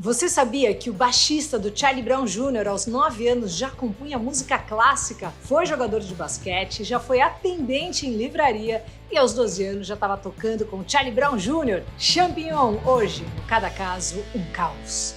Você sabia que o baixista do Charlie Brown Jr. aos 9 anos já compunha música clássica, foi jogador de basquete, já foi atendente em livraria e aos 12 anos já estava tocando com Charlie Brown Jr. Champignon, hoje, no Cada Caso, um Caos.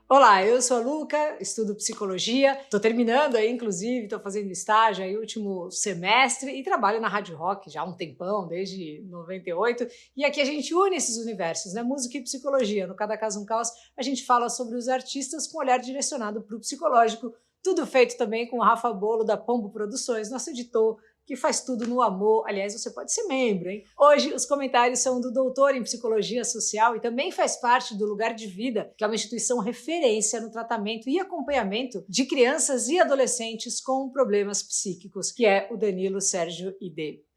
Olá, eu sou a Luca, estudo psicologia, estou terminando aí, inclusive, estou fazendo estágio aí último semestre e trabalho na Rádio Rock já há um tempão, desde 98, e aqui a gente une esses universos, né? Música e psicologia. No Cada Caso um Caos, a gente fala sobre os artistas com olhar direcionado para o psicológico, tudo feito também com o Rafa Bolo da Pombo Produções, nosso editor, que faz tudo no amor. Aliás, você pode ser membro, hein? Hoje, os comentários são do doutor em Psicologia Social e também faz parte do Lugar de Vida, que é uma instituição referência no tratamento e acompanhamento de crianças e adolescentes com problemas psíquicos, que é o Danilo Sérgio Ide.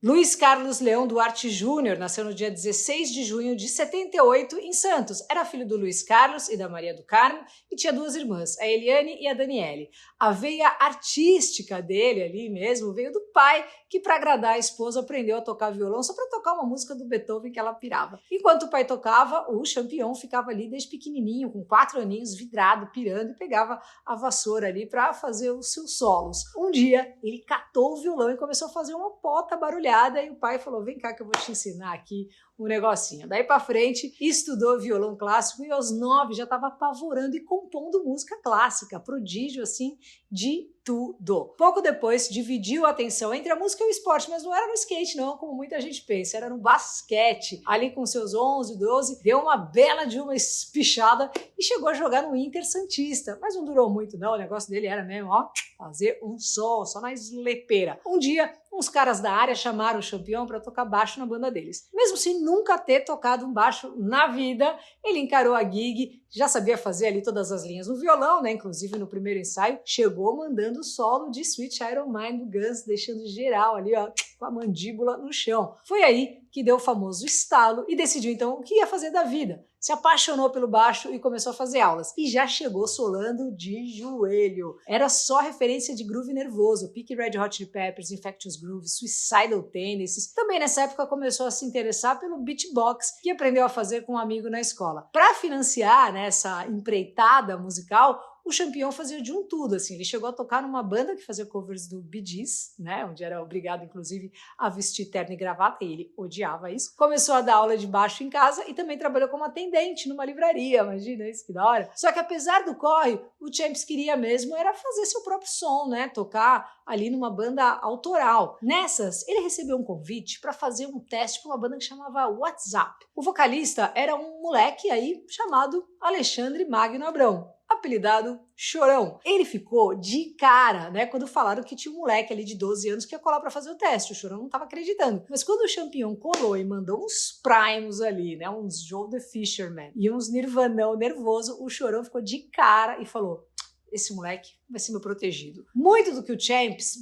Luiz Carlos Leão Duarte Júnior nasceu no dia 16 de junho de 78 em Santos. Era filho do Luiz Carlos e da Maria do Carmo e tinha duas irmãs, a Eliane e a Daniele. A veia artística dele ali mesmo veio do pai, que para agradar a esposa aprendeu a tocar violão só para tocar uma música do Beethoven que ela pirava. Enquanto o pai tocava, o Champignon ficava ali desde pequenininho, com 4 aninhos, vidrado, pirando e pegava a vassoura ali para fazer os seus solos. Um dia ele catou o violão e começou a fazer uma pota barulhada. E o pai falou, vem cá que eu vou te ensinar aqui um negocinho. Daí pra frente, estudou violão clássico e aos 9 já estava apavorando e compondo música clássica, prodígio assim de tudo. Pouco depois, dividiu a atenção entre a música e o esporte, mas não era no skate não, como muita gente pensa, era no basquete. Ali com seus 11, 12, deu uma bela de uma espichada e chegou a jogar no Inter Santista, mas não durou muito não, o negócio dele era mesmo, ó, fazer um som, só na eslepeira. Um dia, uns caras da área chamaram o Champignon para tocar baixo na banda deles. Mesmo sem nunca ter tocado um baixo na vida, ele encarou a gig, já sabia fazer ali todas as linhas no violão, né? Inclusive no primeiro ensaio, chegou mandando o solo de Sweet Child Mine do Guns, deixando geral ali, ó, com a mandíbula no chão. Foi aí que deu o famoso estalo e decidiu então o que ia fazer da vida. Se apaixonou pelo baixo e começou a fazer aulas. E já chegou solando de joelho. Era só referência de groove nervoso, Pique Red Hot Chili Peppers, Infectious Groove, Suicidal Tendencies. Também nessa época começou a se interessar pelo beatbox, que aprendeu a fazer com um amigo na escola. Para financiar, né, essa empreitada musical, o Champignon fazia de um tudo, assim, ele chegou a tocar numa banda que fazia covers do Bee Gees, né, onde era obrigado, inclusive, a vestir terno e gravata, e ele odiava isso. Começou a dar aula de baixo em casa e também trabalhou como atendente numa livraria, imagina isso, que da hora. Só que apesar do corre, o Champs queria mesmo era fazer seu próprio som, né, tocar ali numa banda autoral. Nessas, ele recebeu um convite para fazer um teste para uma banda que chamava WhatsApp. O vocalista era um moleque aí chamado Alexandre Magno Abrão, apelidado Chorão. Ele ficou de cara, né, quando falaram que tinha um moleque ali de 12 anos que ia colar pra fazer o teste. O Chorão não tava acreditando. Mas quando o Champignon colou e mandou uns primos ali, né, uns Joe the Fisherman e uns Nirvanão nervoso, o Chorão ficou de cara e falou, esse moleque vai ser meu protegido. Muito do que o Champs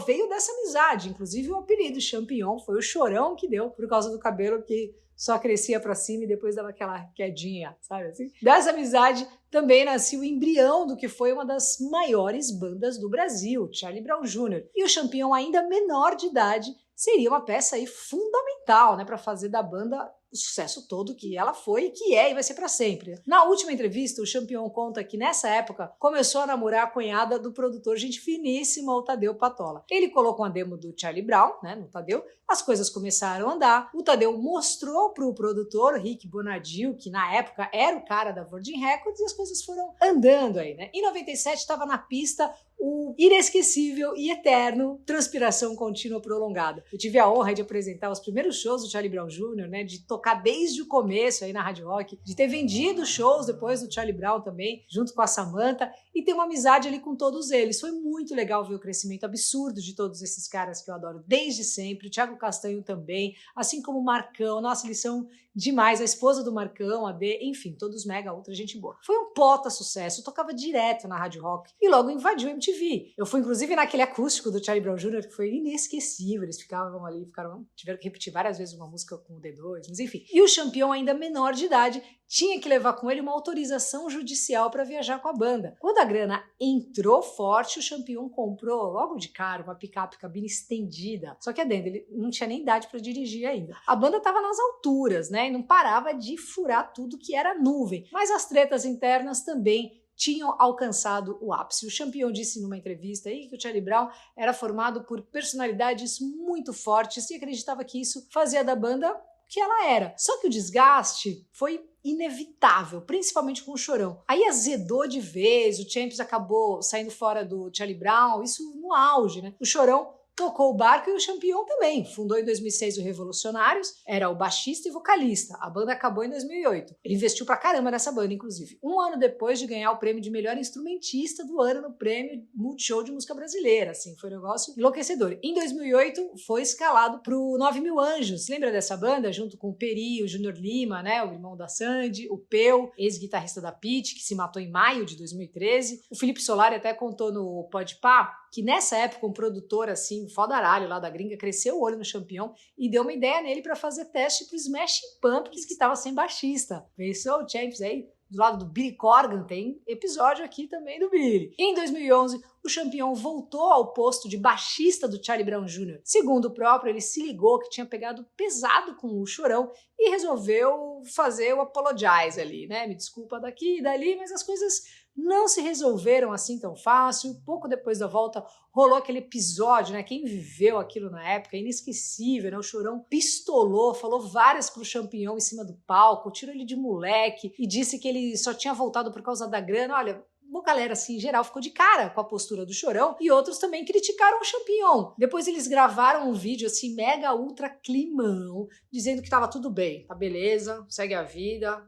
veio dessa amizade. Inclusive o apelido Champignon foi o Chorão que deu por causa do cabelo que só crescia pra cima e depois dava aquela quedinha, sabe assim? Dessa amizade também nasceu o embrião do que foi uma das maiores bandas do Brasil, Charlie Brown Jr. E o Champignon, ainda menor de idade, seria uma peça aí fundamental, né, para fazer da banda o sucesso todo que ela foi, que é e vai ser para sempre. Na última entrevista, o Champignon conta que nessa época começou a namorar a cunhada do produtor gente finíssima, o Tadeu Patola. Ele colocou uma demo do Charlie Brown, né, no Tadeu, as coisas começaram a andar, o Tadeu mostrou pro produtor, Rick Bonadio, que na época era o cara da Virgin Records, e as coisas foram andando aí, né. Em 97 estava na pista o inesquecível e eterno Transpiração Contínua Prolongada. Eu tive a honra de apresentar os primeiros shows do Charlie Brown Jr., né, de tocar desde o começo aí na Rádio Rock, de ter vendido shows depois do Charlie Brown também, junto com a Samantha, e ter uma amizade ali com todos eles. Foi muito legal ver o crescimento absurdo de todos esses caras que eu adoro desde sempre, o Thiago Castanho também, assim como o Marcão, nossa, eles são demais, a esposa do Marcão, a D, enfim, todos mega ultra gente boa. Foi um puta sucesso, eu tocava direto na Rádio Rock e logo invadiu o MTV MTV. Eu fui, inclusive, naquele acústico do Charlie Brown Jr., que foi inesquecível. Eles ficavam ali, tiveram que repetir várias vezes uma música com o D2, mas enfim. E o Champion, ainda menor de idade, tinha que levar com ele uma autorização judicial para viajar com a banda. Quando a grana entrou forte, o Champion comprou logo de cara uma picape cabine estendida. Só que adendo, ele não tinha nem idade para dirigir ainda. A banda estava nas alturas, né? E não parava de furar tudo que era nuvem. Mas as tretas internas também tinham alcançado o ápice. O Champion disse numa entrevista aí que o Charlie Brown era formado por personalidades muito fortes e acreditava que isso fazia da banda o que ela era. Só que o desgaste foi inevitável, principalmente com o Chorão. Aí azedou de vez, o Champions acabou saindo fora do Charlie Brown, isso no auge, né? O Chorão tocou o barco e o Champion também. Fundou em 2006 o Revolucionários, era o baixista e vocalista. A banda acabou em 2008. Ele investiu pra caramba nessa banda, inclusive. Um ano depois de ganhar o prêmio de melhor instrumentista do ano no prêmio Multishow de música brasileira. Assim, foi um negócio enlouquecedor. Em 2008, foi escalado pro 9000 Anjos. Lembra dessa banda? Junto com o Peri, o Júnior Lima, né? O irmão da Sandy, o Peu, ex-guitarrista da Pitty, que se matou em maio de 2013. O Felipe Solari até contou no Podpah que nessa época um produtor assim, fodaralho lá da gringa, cresceu o olho no Champion e deu uma ideia nele para fazer teste pro Smashing Pumpkins, que estava sem baixista. Pensou o Champions aí? Do lado do Billy Corgan, tem episódio aqui também do Billy. Em 2011, o Champion voltou ao posto de baixista do Charlie Brown Jr. Segundo o próprio, ele se ligou que tinha pegado pesado com o Chorão e resolveu fazer o apologize ali, né? Me desculpa daqui e dali, mas as coisas não se resolveram assim tão fácil. Pouco depois da volta, rolou aquele episódio, né? Quem viveu aquilo na época, inesquecível, né? O Chorão pistolou, falou várias pro Champion em cima do palco, tirou ele de moleque e disse que ele só tinha voltado por causa da grana. Olha, uma galera, assim, em geral, ficou de cara com a postura do Chorão e outros também criticaram o Champion. Depois eles gravaram um vídeo, assim, mega ultra climão, dizendo que tava tudo bem, tá beleza, segue a vida,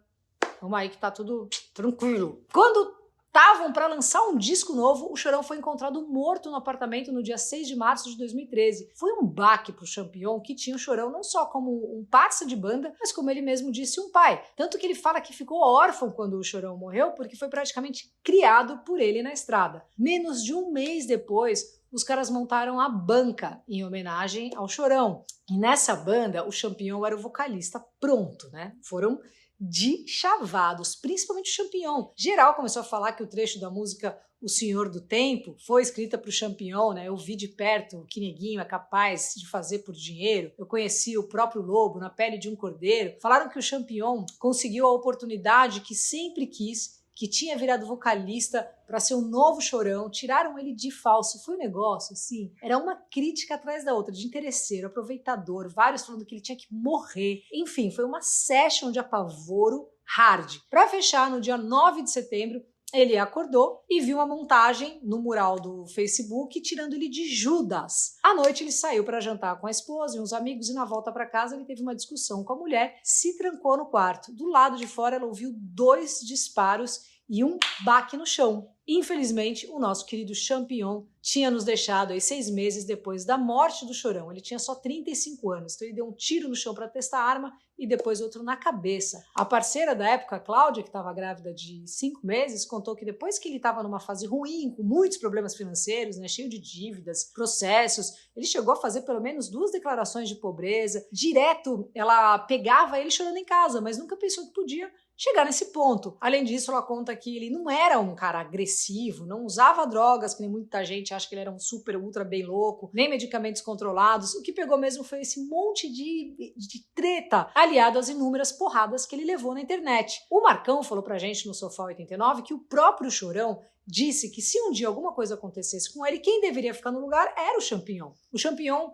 vamos aí que tá tudo tranquilo. Quando estavam para lançar um disco novo, o Chorão foi encontrado morto no apartamento no dia 6 de março de 2013. Foi um baque pro Champion, que tinha o Chorão não só como um parça de banda, mas como ele mesmo disse, um pai. Tanto que ele fala que ficou órfão quando o Chorão morreu, porque foi praticamente criado por ele na estrada. Menos de um mês depois, os caras montaram a Banca em homenagem ao Chorão. E nessa banda, o Champion era o vocalista pronto, né? Foram de chavados, principalmente o Champion. Geral começou a falar que o trecho da música O Senhor do Tempo foi escrita para o Champion, né? Eu vi de perto o que Neguinho é capaz de fazer por dinheiro. Eu conheci o próprio lobo na pele de um cordeiro. Falaram que o Champion conseguiu a oportunidade que sempre quis, que tinha virado vocalista para ser um novo Chorão, tiraram ele de falso. Foi um negócio, assim, era uma crítica atrás da outra, de interesseiro, aproveitador, vários falando que ele tinha que morrer. Enfim, foi uma session de apavoro hard. Para fechar, no dia 9 de setembro, ele acordou e viu uma montagem no mural do Facebook tirando ele de Judas. À noite ele saiu para jantar com a esposa e uns amigos e na volta para casa ele teve uma discussão com a mulher, se trancou no quarto. Do lado de fora ela ouviu 2 disparos e um baque no chão. Infelizmente, o nosso querido Champion tinha nos deixado aí 6 meses depois da morte do Chorão. Ele tinha só 35 anos, então ele deu um tiro no chão para testar a arma e depois outro na cabeça. A parceira da época, a Cláudia, que estava grávida de 5 meses, contou que depois que ele estava numa fase ruim, com muitos problemas financeiros, né, cheio de dívidas, processos, ele chegou a fazer pelo menos 2 declarações de pobreza. Direto, ela pegava ele chorando em casa, mas nunca pensou que podia chegar nesse ponto. Além disso, ela conta que ele não era um cara agressivo, não usava drogas, que nem muita gente acha que ele era um super, ultra bem louco, nem medicamentos controlados. O que pegou mesmo foi esse monte de treta, aliado às inúmeras porradas que ele levou na internet. O Marcão falou pra gente no Sofá 89 que o próprio Chorão disse que se um dia alguma coisa acontecesse com ele, quem deveria ficar no lugar era o Champion. O Champion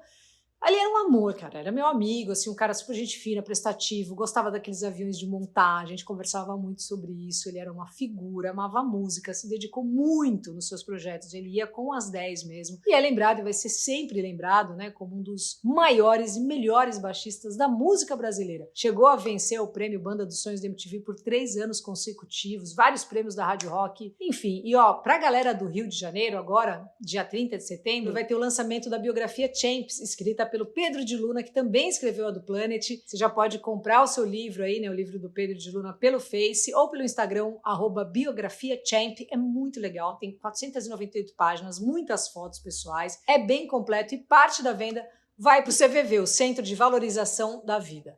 ali era um amor, cara, era meu amigo, assim, um cara super gente fina, prestativo, gostava daqueles aviões de montar, a gente conversava muito sobre isso, ele era uma figura, amava a música, se dedicou muito nos seus projetos, ele ia com as 10 mesmo, e é lembrado e vai ser sempre lembrado, né, como um dos maiores e melhores baixistas da música brasileira. Chegou a vencer o prêmio Banda dos Sonhos da MTV por 3 anos consecutivos, vários prêmios da Rádio Rock, enfim, e ó, pra galera do Rio de Janeiro, agora, dia 30 de setembro, vai ter o lançamento da biografia Champs, escrita pelo Pedro de Luna, que também escreveu a do Planet. Você já pode comprar o seu livro aí, né, o livro do Pedro de Luna, pelo Face ou pelo Instagram, @biografiachamp. É muito legal, tem 498 páginas, muitas fotos pessoais, é bem completo e parte da venda vai para o CVV, o Centro de Valorização da Vida.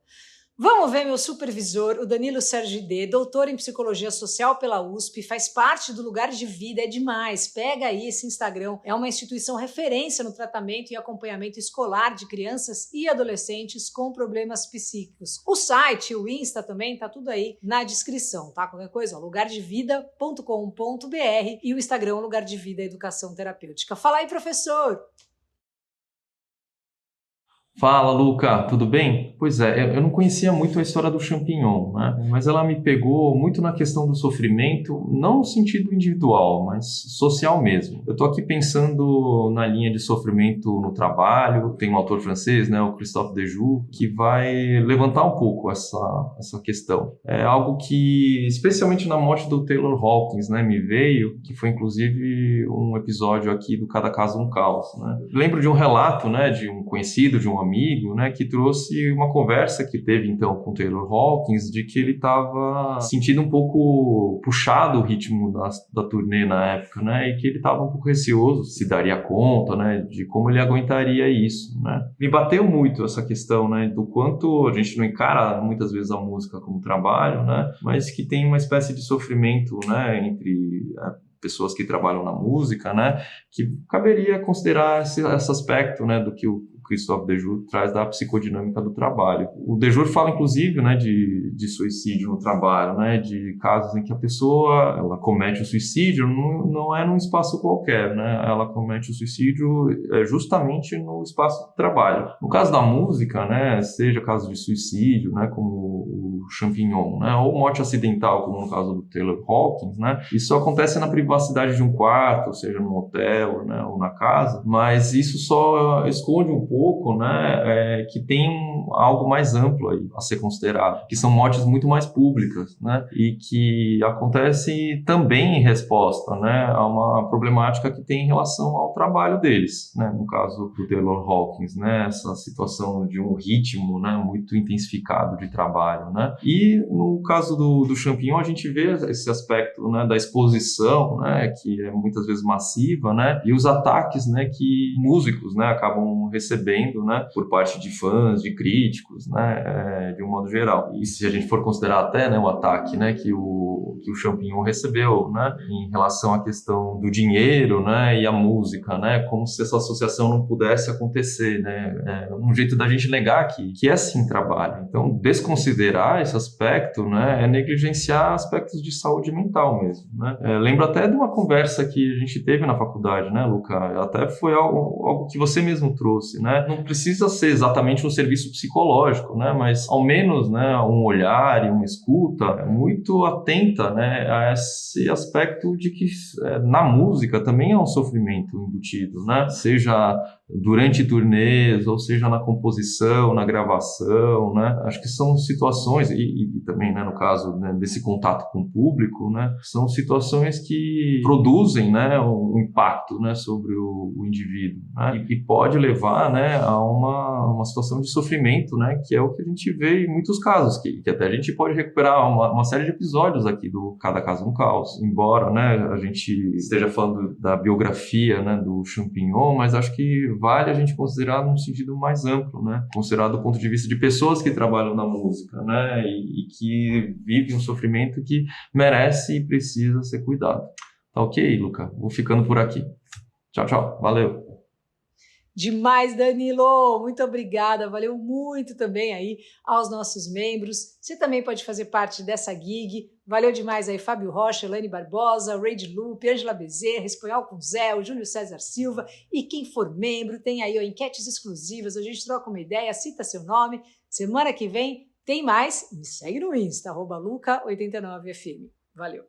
Vamos ver meu supervisor, o Danilo Sergidê, doutor em Psicologia Social pela USP, faz parte do Lugar de Vida, é demais. Pega aí esse Instagram, é uma instituição referência no tratamento e acompanhamento escolar de crianças e adolescentes com problemas psíquicos. O site, o Insta também, tá tudo aí na descrição, tá? Qualquer coisa, ó, lugardevida.com.br e o Instagram, Lugar de Vida Educação Terapêutica. Fala aí, professor! Fala, Luca, tudo bem? Pois é, eu não conhecia muito a história do champignon, né? Mas ela me pegou muito na questão do sofrimento, não no sentido individual, mas social mesmo. Eu tô aqui pensando na linha de sofrimento no trabalho, tem um autor francês, né, o Christophe Dejoux, que vai levantar um pouco essa questão. É algo que, especialmente na morte do Taylor Hawkins, né, me veio, que foi inclusive um episódio aqui do Cada Caso um Caos, né? Lembro de um relato, né, de um conhecido, de um amigo, né, que trouxe uma conversa que teve então com o Taylor Hawkins, de que ele estava sentindo um pouco puxado o ritmo da turnê na época, né, e que ele estava um pouco receoso se daria conta, né, de como ele aguentaria isso, né. Me bateu muito essa questão, né, do quanto a gente não encara muitas vezes a música como trabalho, né, mas que tem uma espécie de sofrimento, né, entre pessoas que trabalham na música, né, que caberia considerar esse aspecto, né, do que o Christophe Dejoux traz da psicodinâmica do trabalho. O Dejoux fala, inclusive, né, de suicídio no trabalho, né, de casos em que a pessoa ela comete o suicídio não é num espaço qualquer, né, ela comete o suicídio justamente no espaço do trabalho. No caso da música, né, seja caso de suicídio, né, como o Champignon, né, ou morte acidental, como no caso do Taylor Hawkins, né, isso acontece na privacidade de um quarto, seja no hotel, né, ou na casa, mas isso só esconde um pouco, né, que tem algo mais amplo aí a ser considerado, que são mortes muito mais públicas, né, e que acontecem também em resposta, né, a uma problemática que tem em relação ao trabalho deles, né, no caso do Taylor Hawkins, né, essa situação de um ritmo, né, muito intensificado de trabalho, né, e no caso do Champignon a gente vê esse aspecto, né, da exposição, né, que é muitas vezes massiva, né, e os ataques, né, que músicos, né, acabam recebendo, né, por parte de fãs, de críticos, né, de um modo geral. E se a gente for considerar até, né, o ataque, né, que o Champignon recebeu, né, em relação à questão do dinheiro, né, e a música, né, como se essa associação não pudesse acontecer, né, um jeito da gente negar que é sim trabalho. Então, desconsiderar esse aspecto, né, é negligenciar aspectos de saúde mental mesmo, né. Lembro até de uma conversa que a gente teve na faculdade, né, Luca? Até foi algo que você mesmo trouxe, né? Não precisa ser exatamente um serviço psicológico, né? Mas ao menos, né, um olhar e uma escuta muito atenta, né, a esse aspecto de que na música também é um sofrimento embutido, né? Seja durante turnês, ou seja na composição, na gravação, né? Acho que são situações, e também, né, no caso, né, desse contato com o público, né, são situações que produzem, né, um impacto, né, sobre o indivíduo, né, e pode levar, né, a uma situação de sofrimento, né, que é o que a gente vê em muitos casos, que até a gente pode recuperar uma série de episódios aqui do Cada Caso um Caos, embora, né, a gente esteja falando da biografia, né, do Champignon, mas acho que vale a gente considerar num sentido mais amplo, né, considerar do ponto de vista de pessoas que trabalham na música, né, e que vivem um sofrimento que merece e precisa ser cuidado. Tá ok, Luca? Vou ficando por aqui. Tchau, tchau. Valeu. Demais, Danilo! Muito obrigada, valeu muito também aí aos nossos membros. Você também pode fazer parte dessa gig. Valeu demais aí Fábio Rocha, Elaine Barbosa, Raid Lupe, Ângela Bezerra, Espanhol com Zé, o Júlio César Silva. E quem for membro tem aí ó, enquetes exclusivas, a gente troca uma ideia, cita seu nome. Semana que vem tem mais. Me segue no Insta, @luca89fm. Valeu!